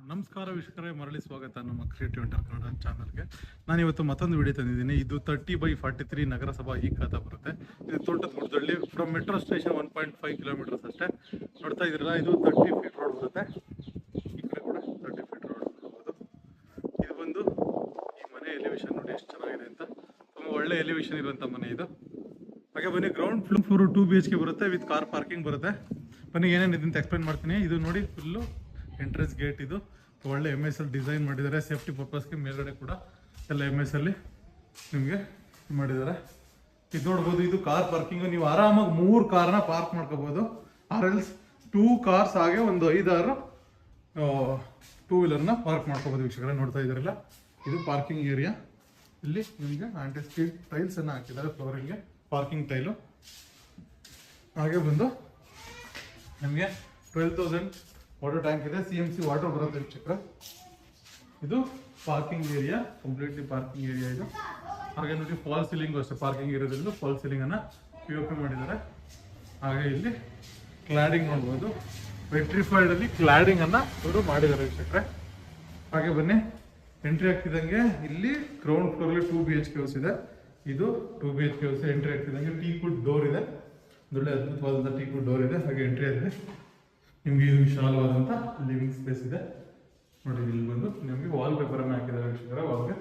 ನಮಸ್ಕಾರ ವೀಕ್ಷಕರೇ, ಮರಳಿ ಸ್ವಾಗತ ನಮ್ಮ ಕ್ರಿಯೇಟಿವ್ ಇಂಟರ್ ಕನ್ನಡ ಚಾನಲ್ಗೆ. ನಾನು ಇವತ್ತು ಮತ್ತೊಂದು ವಿಡಿಯೋ ತಂದಿದ್ದೀನಿ. ಇದು 30/43 ನಗರಸಭಾ ಈ ಖಾತಾ ಬರುತ್ತೆ. ಇದು ತೋಟದಗುಡ್ಡದಲ್ಲಿ ಫ್ರಮ್ ಮೆಟ್ರೋ ಸ್ಟೇಷನ್ 1.5 ಕಿಲೋಮೀಟರ್ಸ್ ಅಷ್ಟೇ. ನೋಡ್ತಾ ಇದ್ದೀರಲ್ಲ, ಇದು 30 ಫೀಟ್ ರೋಡ್ ಬರುತ್ತೆ. ಈ ಕಡೆ ಕೂಡ 30 ಫೀಟ್ ರೋಡ್ ನೋಡ್ಬೋದು. ಇದು ಬಂದು ಈ ಮನೆ ಎಲಿವೇಶನ್ ನೋಡಿ ಎಷ್ಟು ಚೆನ್ನಾಗಿದೆ ಅಂತ. ತುಂಬ ಒಳ್ಳೆ ಎಲಿವೇಶನ್ ಇರುವಂಥ ಮನೆ ಇದು. ಹಾಗೆ ಬನ್ನಿ, ಗ್ರೌಂಡ್ ಫ್ಲೋರ್ 2 BHK ಬರುತ್ತೆ, ವಿತ್ ಕಾರ್ ಪಾರ್ಕಿಂಗ್ ಬರುತ್ತೆ. ಬನ್ನಿ ಏನೇನಿದೆ ಅಂತ ಎಕ್ಸ್ಪ್ಲೇನ್ ಮಾಡ್ತೀನಿ. ಇದು ನೋಡಿ, ಫುಲ್ಲು ಎಂಟ್ರೆನ್ಸ್ ಗೇಟ್. ಇದು ಒಳ್ಳೆ MSL ಡಿಸೈನ್ ಮಾಡಿದ್ದಾರೆ ಸೇಫ್ಟಿ ಪರ್ಪಸ್ಗೆ. ಮೇಲ್ಗಡೆ ಕೂಡ ಎಲ್ಲ MSL ನಿಮಗೆ ಮಾಡಿದ್ದಾರೆ. ಇದು ನೋಡ್ಬೋದು, ಇದು ಕಾರ್ ಪಾರ್ಕಿಂಗ್. ನೀವು ಆರಾಮಾಗಿ 3 ಕಾರ್ನ ಪಾರ್ಕ್ ಮಾಡ್ಕೋಬೋದು. ಆರ್ಎಲ್ಸ್ 2 ಕಾರ್ಸ್ ಹಾಗೆ ಒಂದು 5-6 2 ವೀಲರ್ನ ಪಾರ್ಕ್ ಮಾಡ್ಕೋಬೋದು. ವೀಕ್ಷಕರೇ ನೋಡ್ತಾ ಇದ್ದಾರಲ್ಲ, ಇದು ಪಾರ್ಕಿಂಗ್ ಏರಿಯಾ. ಇಲ್ಲಿ ನಿಮಗೆ ಆಂಟಿ ಸ್ಟ್ರೀಟ್ ಟೈಲ್ಸ್ ಅನ್ನು ಹಾಕಿದ್ದಾರೆ ಫ್ಲೋರಿಂಗ್ಗೆ, ಪಾರ್ಕಿಂಗ್ ಟೈಲು. ಹಾಗೆ ಬಂದು ನಿಮಗೆ 12,000 ವಾಟರ್ ಟ್ಯಾಂಕ್ ಇದೆ. CMC ವಾಟರ್ ಬರುತ್ತೆ ವೀಕ್ಷಕರೇ. ಇದು parking area, completely parking area ಇದು. ಹಾಗೆ ನೋಡಿ, ಫಾಲ್ ಸೀಲಿಂಗ್ ಅಷ್ಟೇ ಪಾರ್ಕಿಂಗ್ ಇರೋದ್ರಿಂದ ಫಾಲ್ ಸೀಲಿಂಗ್ ಅನ್ನ POP ಮಾಡಿದ್ದಾರೆ. ಹಾಗೆ ಇಲ್ಲಿ ಕ್ಲಾಡಿಂಗ್ ನೋಡ್ಬೋದು, ವೆಟ್ರಿಫೈಡ್ ಅಲ್ಲಿ ಕ್ಲಾಡಿಂಗ್ ಅನ್ನ ಇವರು ಮಾಡಿದ್ದಾರೆ ವೀಕ್ಷಕರೇ. ಹಾಗೆ ಬನ್ನಿ, ಎಂಟ್ರಿ ಆಗ್ತಿದಂಗೆ ಇಲ್ಲಿ ಗ್ರೌಂಡ್ ಫ್ಲೋರ್ 2 BHK ಹೌಸ್ ಇದೆ. ಇದು 2 BHK ಹೌಸ್. ಎಂಟ್ರಿ ಆಗ್ತಿದಂಗೆ ಟೀ ಕುಡ್ ಡೋರ್ ಇದೆ, ಒಳ್ಳೆ ಅದ್ಭುತವಾದಂಥ ಟೀ ಕುಡ್ ಡೋರ್ ಇದೆ. ಹಾಗೆ ಎಂಟ್ರಿ ಆಗಿದೆ ನಿಮ್ಗೆ ಇದು ವಿಶಾಲವಾದಂಥ ಲಿವಿಂಗ್ ಸ್ಪೇಸ್ ಇದೆ. ನೋಡಿ, ಇಲ್ಲಿ ಬಂದು ನಿಮಗೆ ವಾಲ್ ಪೇಪರ್ ಅನ್ನು ಹಾಕಿದ್ದಾರೆ ವೀಕ್ಷಕರೇ. ವಾಲ್ಗೆ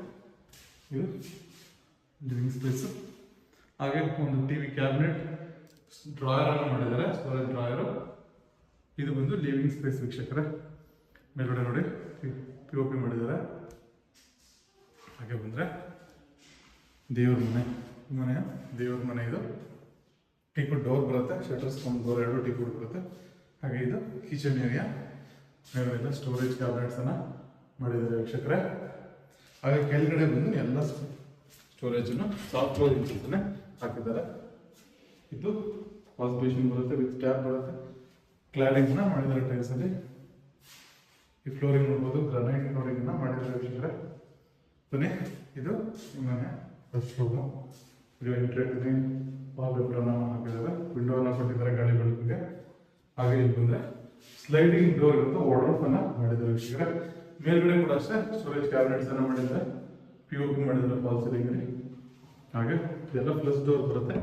ಇದು ಲಿವಿಂಗ್ ಸ್ಪೇಸ್. ಹಾಗೆ ಒಂದು TV ಕ್ಯಾಬಿನೆಟ್, ಡ್ರಾಯರ್ ಅನ್ನು ಮಾಡಿದ್ದಾರೆ, ಸ್ಟೋರೇಜ್ ಡ್ರಾಯರು. ಇದು ಬಂದು ಲಿವಿಂಗ್ ಸ್ಪೇಸ್ ವೀಕ್ಷಕರೇ. ಮೇಲ್ಗಡೆ ನೋಡಿ POP ಮಾಡಿದ್ದಾರೆ. ಹಾಗೆ ಬಂದರೆ ದೇವ್ರ ದೇವ್ರ ಮನೆ ಇದು. ಟೀ ಕುಡ್ ಡೋರ್ ಬರುತ್ತೆ, ಶಟರ್ಸ್ ಡೋರ್ 2 ಟೀ ಕುಡ್ ಬರುತ್ತೆ. ಹಾಗೆ ಇದು ಕಿಚನ್ ಏರಿಯಾ. ಮೇಲೆಲ್ಲ ಸ್ಟೋರೇಜ್ ಕ್ಯಾಬಿನೆಟ್ಸ್ ಅನ್ನ ಮಾಡಿದ್ದಾರೆ ವೀಕ್ಷಕರೇ. ಹಾಗೆ ಕೆಳಗಡೆ ಬಂದು ಎಲ್ಲ ಸ್ಟೋರೇಜನ್ನು ಸಾಫ್ಟ್ ಕ್ಲೋಸಿಂಗ್ ಅಂತಾನೆ ಹಾಕಿದ್ದಾರೆ. ಇದು ವಾಶ್ ಬೇಸಿನ್ ಬರುತ್ತೆ, ವಿತ್ ಟ್ಯಾಪ್ ಬರುತ್ತೆ. ಕ್ಲಾಡಿಂಗ್ ನ ಮಾಡಿದ್ದಾರೆ ಟೈಲ್ಸ್ ಅಲ್ಲಿ. ಈ ಫ್ಲೋರಿಂಗ್ ನೋಡ್ಬೋದು, ಗ್ರಾನೈಟ್ ಫ್ಲೋರಿಂಗ್ ನ ಮಾಡಿದ್ದಾರೆ ವೀಕ್ಷಕರೇ. ಬನ್ನಿ, ಇದು ಮನೆ ಫಸ್ಟ್ ರೂಮು. ಇದು ಎಂಟ್ರಿ ಆಗ್ತದೆ, ವಾಲ್ ಪೇಪರ್ ಅನ್ನ ಹಾಕಿದ್ದಾರೆ, ವಿಂಡೋನ ಕೊಟ್ಟಿದ್ದಾರೆ ಗಾಳಿ ಬೆಳಕಿಗೆ. ಹಾಗೆ ಇಲ್ಲಿ ಬಂದ್ರೆ ಸ್ಲೈಡಿಂಗ್ ಡೋರ್ ಇರುತ್ತೆ, ವಾರ್ಡ್ರೋಬ್ ಅನ್ನ ಮಾಡಿದ್ದಾರೆ ವೀಕ್ಷಕರೇ. ಮೇಲ್ಗಡೆ ಕೂಡ ಅಷ್ಟೇ ಸ್ಟೋರೇಜ್ ಕ್ಯಾಬಿನೆಟ್ಸ್ ಅನ್ನ ಮಾಡಿದ್ದಾರೆ, POP ಮಾಡಿದ್ದಾರೆ ಫಾಲ್ ಸೀಲಿಂಗ್ ಅಲ್ಲಿ. ಹಾಗೆ ಇದೆಲ್ಲ ಪ್ಲಸ್ ಡೋರ್ ಬರುತ್ತೆ.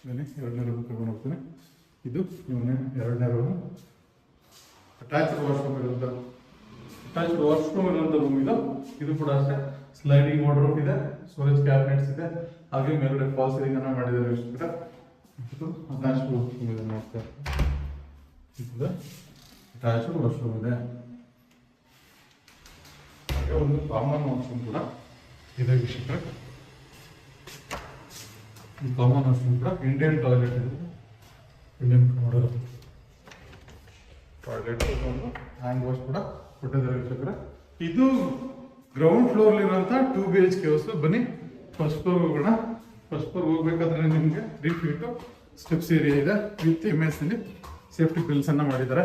ಬನ್ನಿ, 2ನೇ ರೂಮ್ ಕರ್ಕೊಂಡು ಹೋಗ್ತೀನಿ. ಇದು ಇವನೇ 2ನೇ ರೂಮ್. ಅಟ್ಯಾಚ್ಡ್ ವಾಶ್ರೂಮ್ ಇರುವಂತ ರೂಮ್ ಇದು. ಇದು ಕೂಡ ಅಷ್ಟೇ ಸ್ಲೈಡಿಂಗ್ ವಾರ್ಡ್ರೋಬ್ ಇದೆ, ಸ್ಟೋರೇಜ್ ಕ್ಯಾಬಿನೆಟ್ಸ್ ಇದೆ. ಹಾಗೆ ಮೇಲ್ಗಡೆ ಫಾಲ್ ಸೀಲಿಂಗ್ ಅನ್ನ ಮಾಡಿದ್ದಾರೆ ವೀಕ್ಷಕರೇ. ಇದು ಅಟ್ಯಾಚ್ಡ್ ವಾಶ್ರೂಮ್ ಇದೆ, ನೋಡ್ತಾರೆ. ಇದು ಅಟ್ಯಾಚ್ಡ್ ವಾಶ್ರೂಮ್ ಇದೆ. ಹಾಗೆ ಒಂದು ಕಾಮನ್ ವಾಶ್ರೂಮ್ ಕೂಡ ಇದೆ ವೀಕ್ಷಕರೇ. ಈ ಕಾಮನ್ ವಾಶ್ರೂಮ್ ಕೂಡ ಇಂಡಿಯನ್ ಟಾಯ್ಲೆಟ್ ಇದೆ, ಇಂಡಿಯನ್ ಮಾಡಲ್ ಟಾಯ್ಲೆಟ್. ಒಂದು ಹ್ಯಾಂಡ್ ವಾಶ್ ಕೂಡ ಕೊಟ್ಟಿದ್ದಾರೆ ವೀಕ್ಷಕರೇ. ಇದು ಗ್ರೌಂಡ್ ಫ್ಲೋರ್ ಇರುವಂತ 2 BHK ಹೌಸ್. ಬನ್ನಿ, ಫಸ್ಟ್ ಫ್ಲೋರ್ ಹೋಗೋಣ. ಫಸ್ಟ್ ಫ್ಲೋರ್ ಹೋಗ್ಬೇಕಾದ್ರೆ ನಿಮಗೆ 3 ಫೀಟ್ ಸ್ಟೆಪ್ಸ್ ಏರಿಯಾ ಇದೆ, ವಿತ್ MSL ಸೇಫ್ಟಿ ಬಿಲ್ಸ್ ಅನ್ನ ಮಾಡಿದ್ದಾರೆ.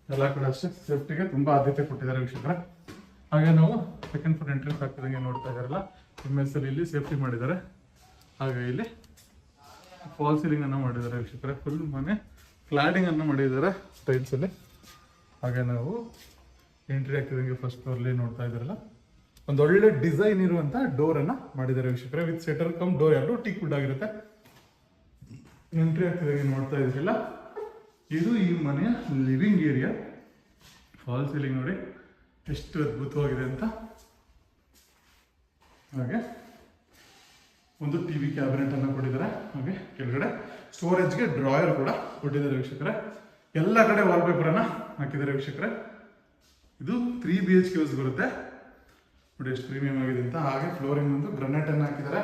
ಎಲ್ಲ ಕಡೆ ಅಷ್ಟೇ ಸೇಫ್ಟಿಗೆ ತುಂಬಾ ಆದ್ಯತೆ ಕೊಟ್ಟಿದ್ದಾರೆ ವೀಕ್ಷಕರೇ. ಹಾಗೆ ನಾವು ಸೆಕೆಂಡ್ ಫ್ಲೋರ್ ಎಂಟ್ರೆನ್ಸ್ ಆಗ್ತಿದಂಗೆ ನೋಡ್ತಾ ಇದ್ದಾರಲ್ಲ, MSL ಇಲ್ಲಿ ಸೇಫ್ಟಿ ಮಾಡಿದ್ದಾರೆ. ಹಾಗೆ ಇಲ್ಲಿ ಫಾಲ್ ಸೀಲಿಂಗ್ ಅನ್ನ ಮಾಡಿದ್ದಾರೆ ವೀಕ್ಷಕರೇ. ಫುಲ್ ಮನೆ ಕ್ಲಾಡಿಂಗ್ ಅನ್ನ ಮಾಡಿದ್ದಾರೆ ಟೈಲ್ಸ್ ಅಲ್ಲಿ. ಹಾಗೆ ನಾವು ಎಂಟ್ರಿ ಆಗ್ತಿದಂಗೆ ಫಸ್ಟ್ ಫ್ಲೋರ್ಲಿ ನೋಡ್ತಾ ಇದ್ದಾರಲ್ಲ, ಒಂದು ಒಳ್ಳೆ ಡಿಸೈನ್ ಇರುವಂತ ಡೋರ್ ಅನ್ನ ಮಾಡಿದ್ದಾರೆ ವೀಕ್ಷಕರೇ, with centre come door 2 teak wood ಆಗಿರುತ್ತೆ. ಎಂಟ್ರಿ ಆಗ್ತಿದಂಗೆ ನೋಡ್ತಾ ಇದ್ರಲ್ಲ, ಇದು ಈ ಮನೆಯ ಲಿವಿಂಗ್ ಏರಿಯಾ. ಫಾಲ್ ಸೀಲಿಂಗ್ ನೋಡಿ ಎಷ್ಟು ಅದ್ಭುತವಾಗಿದೆ ಅಂತ. ಹಾಗೆ ಒಂದು TV ಕ್ಯಾಬಿನೆಟ್ ಅನ್ನ ಕೊಟ್ಟಿದ್ದಾರೆ. ಹಾಗೆ ಕೆಳಗಡೆ ಸ್ಟೋರೇಜ್ಗೆ ಡ್ರಾಯರ್ ಕೂಡ ಕೊಟ್ಟಿದ್ದಾರೆ ವೀಕ್ಷಕರೇ. ಎಲ್ಲ ಕಡೆ ವಾಲ್ ಪೇಪರ್ ಅನ್ನ ಹಾಕಿದ್ದಾರೆ ವೀಕ್ಷಕರೇ. ಇದು 3 BHK ಹೌಸ್ ಬರುತ್ತೆ ನೋಡಿ, ಎಷ್ಟು ಪ್ರೀಮಿಯಂ ಆಗಿದೆ ಅಂತ. ಹಾಗೆ ಫ್ಲೋರಿಂಗ್ ಒಂದು ಗ್ರಾನೈಟ್ ಅನ್ನ ಹಾಕಿದ್ದಾರೆ.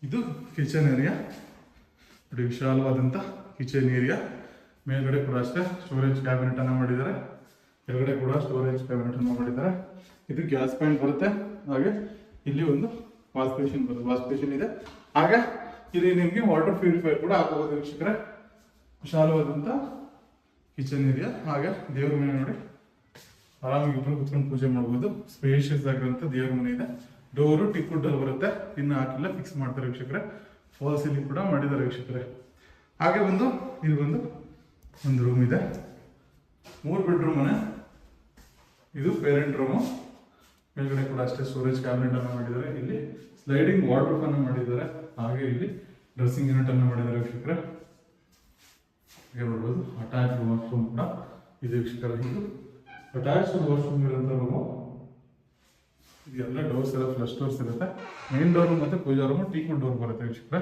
ಇದು ಕಿಚನ್ ಏರಿಯಾ ನೋಡಿ, ವಿಶಾಲವಾದಂಥ ಕಿಚನ್ ಏರಿಯಾ. ಮೇಲ್ಗಡೆ ಕೂಡ ಅಷ್ಟೇ ಸ್ಟೋರೇಜ್ ಕ್ಯಾಬಿನೆಟ್ ಅನ್ನ ಮಾಡಿದ್ದಾರೆ, ಕೆಳಗಡೆ ಕೂಡ ಸ್ಟೋರೇಜ್ ಕ್ಯಾಬಿನೆಟ್ ಅನ್ನ ಮಾಡಿದ್ದಾರೆ. ಇದು ಗ್ಯಾಸ್ ಪಾಯಿಂಟ್ ಬರುತ್ತೆ. ಹಾಗೆ ಇಲ್ಲಿ ಒಂದು ವಾಶ್ ಬೇಸಿನ್ ಇದೆ. ಹಾಗೆ ಇಲ್ಲಿ ನಿಮಗೆ ವಾಟರ್ ಪ್ಯೂರಿಫೈರ್ ಕೂಡ ಹಾಕಬಹುದು ವೀಕ್ಷಕರೇ. ವಿಶಾಲವಾದಂಥ ಕಿಚನ್ ಏರಿಯಾ. ಹಾಗೆ ದೇವ್ರ ಮನೆ ನೋಡಿ, ಆರಾಮಾಗಿ ಇಬ್ಬರು ಕುತ್ಕೊಂಡು ಪೂಜೆ ಮಾಡ್ಬೋದು. ಸ್ಪೇಷಿಯಸ್ ಆಗಿರುವಂಥ ದೇವ್ರ ಮನೆ ಇದೆ. ಡೋರು ಟೀ ಕುಡ್ ಅಲ್ಲಿ ಬರುತ್ತೆ, ಇನ್ನು ಹಾಕಿಲ್ಲ, ಫಿಕ್ಸ್ ಮಾಡ್ತಾರೆ ವೀಕ್ಷಕರೇ. ಫಾಲ್ ಸೀಲಿಂಗ್ ಕೂಡ ಮಾಡಿದ್ದಾರೆ ವೀಕ್ಷಕರೇ. ಹಾಗೆ ಬಂದು ಇಲ್ಲಿ ಬಂದು ಒಂದು ರೂಮ್ ಇದೆ. 3 ಬೆಡ್ರೂಮ್ ಮನೆ. ಇದು ಪೇರೆಂಟ್ ರೂಮು. ಮೇಲ್ಗಡೆ ಕೂಡ ಅಷ್ಟೇ ಸ್ಟೋರೇಜ್ ಕ್ಯಾಬಿನೆಟ್ ಅನ್ನು ಮಾಡಿದ್ದಾರೆ. ಇಲ್ಲಿ ಸ್ಲೈಡಿಂಗ್ ವಾರ್ಡ್ರೋಬ್ ಅನ್ನು ಮಾಡಿದ್ದಾರೆ. ಹಾಗೆ ಇಲ್ಲಿ ಡ್ರೆಸ್ಸಿಂಗ್ ಯೂನಿಟ್ ಅನ್ನು ಮಾಡಿದ್ದಾರೆ ವೀಕ್ಷಕರೇ. ಹಾಗೆ ನೋಡ್ಬೋದು ಅಟ್ಯಾಚ್ಡ್ ವಾಶ್ರೂಮ್ ಕೂಡ ಇದೆ ವೀಕ್ಷಕರೇ. ಇದು ಅಟ್ಯಾಚ್ಡ್ ವಾಶ್ರೂಮ್ ಇರೋಂಥ ರೂಮು. ಇದೆಲ್ಲ ಡೋರ್ಸ್ ಎಲ್ಲ ಫ್ಲಶ್ ಡೋರ್ಸ್ ಇರುತ್ತೆ. ಮೇನ್ ಡೋರ್ ಮತ್ತು ಪೂಜಾ ರೂಮು ಟೀಕ್ವುಡ್ ಡೋರ್ ಬರುತ್ತೆ ವೀಕ್ಷಕರೇ.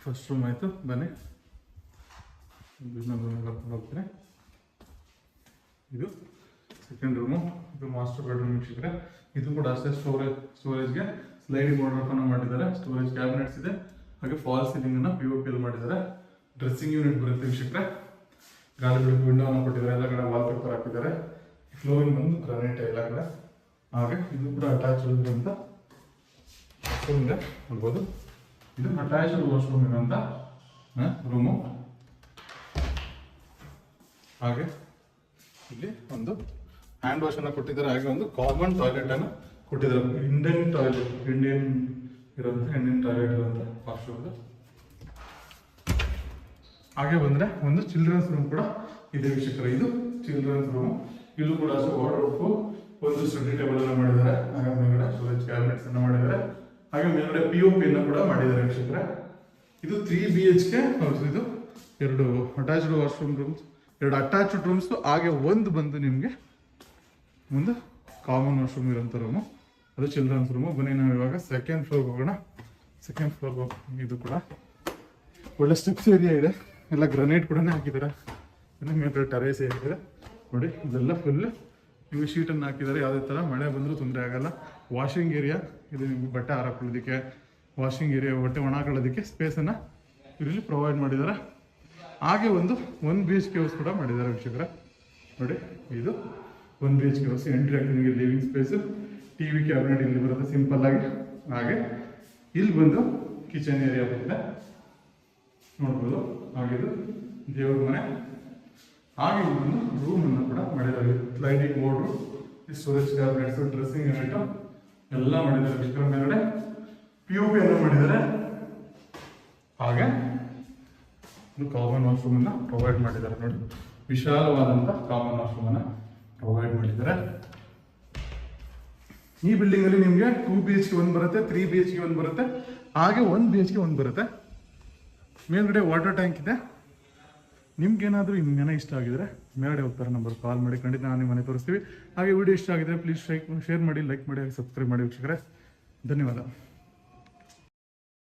ಫಸ್ಟ್ ರೂಮ್ ಆಯಿತು. ಬನ್ನಿ ಕರ್ಕೊಂಡು ಹೋಗ್ತೀನಿ. ಇದು ಸೆಕೆಂಡ್ ರೂಮು. ಇದು ಮಾಸ್ಟರ್ ಬೆಡ್ರೂಮ್ ವೀಕ್ಷಕರೇ. ಇದು ಕೂಡ ಅಷ್ಟೇ ಸ್ಟೋರೇಜ್ಗೆ ಸ್ಲೈಡಿಂಗ್ ವಾರ್ಡ್ರೋಬ್ ಅನ್ನು ಮಾಡಿದ್ದಾರೆ. ಸ್ಟೋರೇಜ್ ಕ್ಯಾಬಿನೆಟ್ಸ್ ಇದೆ. ಹಾಗೆ ಫಾಲ್ ಸೀಲಿಂಗ್ ಅನ್ನು POP ಮಾಡಿದ್ದಾರೆ. ಡ್ರೆಸ್ಸಿಂಗ್ ಯೂನಿಟ್ ಬರುತ್ತೆ ವೀಕ್ಷಕರೇ. ಗಾಳಿ ಬೆಳಕು ವಿಂಡೋ ಅನ್ನು ಕೊಟ್ಟಿದ್ದಾರೆ. ಎಲ್ಲ ಕಡೆ ವಾಲ್ ಪೇಪರ್ ಹಾಕಿದ್ದಾರೆ. ಫ್ಲೋರಿಂಗ್ ಬಂದು ಗ್ರಾನೈಟ್ ಎಲ್ಲ ಕಡೆ. ಹಾಗೆ ಇದು ಕೂಡ ಅಟ್ಯಾಚ್ಡ್ ಅಂತ ವಾಶ್ರೂಮ್ ಇದೆ ನೋಡ್ಬೋದು. ಇದು ಅಟ್ಯಾಚ್ಡ್ ವಾಶ್ರೂಮ್ ಇರೋಂಥ ರೂಮು. ಹಾಗೆ ಇಲ್ಲಿ ಒಂದು ಹ್ಯಾಂಡ್ ವಾಶ್ ಅನ್ನು ಕೊಟ್ಟಿದ್ದಾರೆ. ಹಾಗೆ ಒಂದು ಕಾಮನ್ ಟಾಯ್ಲೆಟ್ ಅನ್ನು ಕೊಟ್ಟಿದ್ದಾರೆ. ಇಂಡಿಯನ್ ಟಾಯ್ಲೆಟ್ ಇರುವಂತ ವಾಶ್ರೂಮ್. ಹಾಗೆ ಬಂದ್ರೆ ಒಂದು ಚಿಲ್ಡ್ರನ್ಸ್ ರೂಮ್ ಕೂಡ ಇದೆ ವೀಕ್ಷಕರೇ. ಇದು ಚಿಲ್ಡ್ರನ್ಸ್ ರೂಮ್. ಇಲ್ಲೂ ಕೂಡ ವಾರ್ಡ್ರೋಬ್, ಒಂದು ಸ್ಟಡಿ ಟೇಬಲ್ ಅನ್ನು ಮಾಡಿದ್ದಾರೆ. ಹಾಗೆ ಮೇಲ್ಗಡೆ ಸ್ಟೋರೇಜ್ ಕ್ಯಾಬಿನೆಟ್ಸ್ ಅನ್ನು ಮಾಡಿದ್ದಾರೆ. ಹಾಗೆ ಮೇಲ್ಗಡೆ POP ಅನ್ನು ಕೂಡ ಮಾಡಿದ್ದಾರೆ ವೀಕ್ಷಕರೇ. ಇದು 3 BHK. ಇದು 2 attached washroom rooms, 2 attached rooms. ಹಾಗೆ ಒಂದು ಬಂದು ನಿಮಗೆ ಒಂದು ಕಾಮನ್ ವಾಶ್ರೂಮ್ ಇರೋಂಥ ರೂಮು. ಅದು ಚಿಲ್ಡ್ರನ್ಸ್ ರೂಮು. ಬನ್ನಿ ನಾವು ಇವಾಗ ಸೆಕೆಂಡ್ ಫ್ಲೋರ್ಗೆ ಹೋಗೋಣ. ಸೆಕೆಂಡ್ ಫ್ಲೋರ್ಗೆ ಇದು ಕೂಡ ಒಳ್ಳೆ ಸ್ಟೆಪ್ಸ್ ಏರಿಯಾ ಇದೆ. ಎಲ್ಲ ಗ್ರನೈಟ್ ಕೂಡ ಹಾಕಿದ್ದಾರೆ. ಮೇಲ್ಗಡೆ ಟೆರೇಸ್ ಏರಿಯಾ ಇದೆ ನೋಡಿ. ಇದೆಲ್ಲ ಫುಲ್ ಇವು ಶೀಟನ್ನು ಹಾಕಿದ್ದಾರೆ. ಯಾವುದೇ ಥರ ಮಳೆ ಬಂದರೂ ತೊಂದರೆ ಆಗಲ್ಲ. ವಾಷಿಂಗ್ ಏರಿಯಾ ಇದು. ನಿಮಗೆ ಬಟ್ಟೆ ಹಾಕೊಳ್ಳೋದಕ್ಕೆ, ವಾಷಿಂಗ್ ಏರಿಯಾ, ಬಟ್ಟೆ ಒಣ ಹಾಕೊಳ್ಳೋದಕ್ಕೆ ಸ್ಪೇಸನ್ನು ಇಲ್ಲಿ ಪ್ರೊವೈಡ್ ಮಾಡಿದ್ದಾರೆ. ಹಾಗೆ ಒಂದು 1 BHK ಹೌಸ್ ಕೂಡ ಮಾಡಿದ್ದಾರೆ ವೀಕ್ಷಕರೇ ನೋಡಿ. ಇದು 1 BHK ಹೌಸ್. ಎಂಟ್ರಿ ಆಗಿ ನಿಮಗೆ ಲಿವಿಂಗ್ ಸ್ಪೇಸು, TV ಕ್ಯಾಬಿನೆಟ್ ಇಲ್ಲಿ ಬರುತ್ತೆ ಸಿಂಪಲ್ ಆಗಿ. ಹಾಗೆ ಇಲ್ಲಿ ಬಂದು ಕಿಚನ್ ಏರಿಯಾ ಬರುತ್ತೆ ನೋಡ್ಬೋದು. ಹಾಗಿದು ದೇವ್ರ ಮನೆ. ಹಾಗೆ ಒಂದು ರೂಮನ್ನು ಕೂಡ ಮಾಡಿದ್ದಾರೆ. Sliding board, storage cabinets, dressing unit ಎಲ್ಲ ಮಾಡಿದ್ದಾರೆ ವೀಕ್ಷಕರ. ಮೇಲ್ಗಡೆ POP ಅನ್ನು ಮಾಡಿದ್ದಾರೆ. ಹಾಗೆ ಒಂದು ಕಾಮನ್ ವಾಶ್ರೂಮ್ ಅನ್ನು ಪ್ರೊವೈಡ್ ಮಾಡಿದ್ದಾರೆ ನೋಡಿ. ವಿಶಾಲವಾದಂಥ ಕಾಮನ್ ವಾಶ್ರೂಮ್ ಅನ್ನು ಪ್ರೊವೈಡ್ ಮಾಡಿದ್ದಾರೆ. ಈ ಬಿಲ್ಡಿಂಗ್ ಅಲ್ಲಿ ನಿಮಗೆ 2 BHK ಒಂದು ಬರುತ್ತೆ, 3 BHK ಒಂದು ಬರುತ್ತೆ, ಹಾಗೆ 1 BHK ಒಂದು ಬರುತ್ತೆ. ಮೇಲ್ಗಡೆ ವಾಟರ್ ಟ್ಯಾಂಕ್ ಇದೆ. ನಿಮ್ಗೇನಾದರೂ ಈ ಮನೆ ಇಷ್ಟ ಆಗಿದ್ರೆ ಮೇಲ್ಗಡೆ ಹೋಗ್ತಾರೆ ನಂಬರ್ ಕಾಲ್ ಮಾಡಿ. ಖಂಡಿತ ನಾವು ನಿಮ್ಮ ಮನೆ ತೋರಿಸ್ತೀವಿ. ಹಾಗೆ ವಿಡಿಯೋ ಇಷ್ಟ ಆಗಿದ್ರೆ ಪ್ಲೀಸ್ ಶೇರ್ ಮಾಡಿ, ಲೈಕ್ ಮಾಡಿ, ಹಾಗೆ ಸಬ್ಸ್ಕ್ರೈಬ್ ಮಾಡಿ ವೀಕ್ಷಕರೇ. ಧನ್ಯವಾದ.